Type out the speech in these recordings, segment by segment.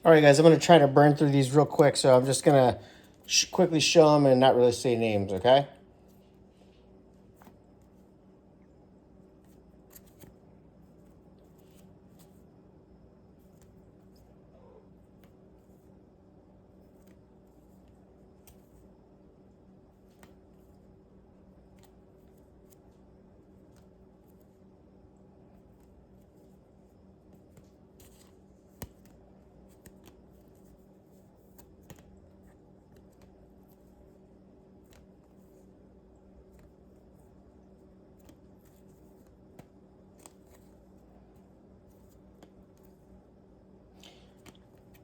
All right, guys, I'm going to try to burn through these real quick, so I'm just going to quickly show them and not really say names, okay?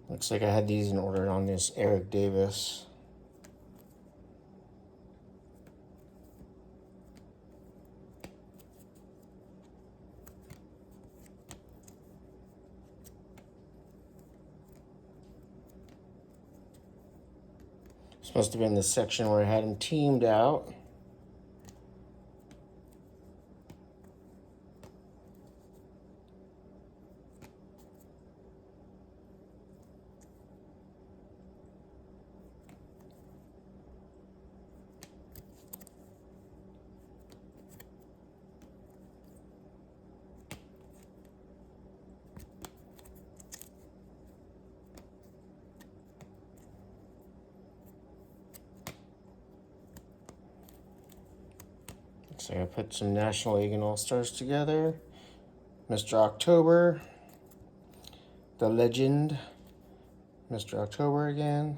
Looks like I had these in order on this Eric Davis. Supposed to be in the section where I had him teamed out. So I put some National League and All-Stars together. Mr. October. The Legend. Mr. October again.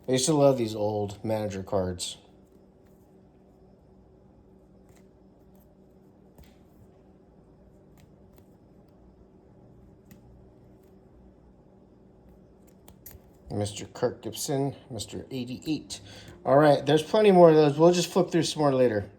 I used to love these old manager cards. Mr. Kirk Gibson, Mr. 88. All right, there's plenty more of those. We'll just flip through some more later.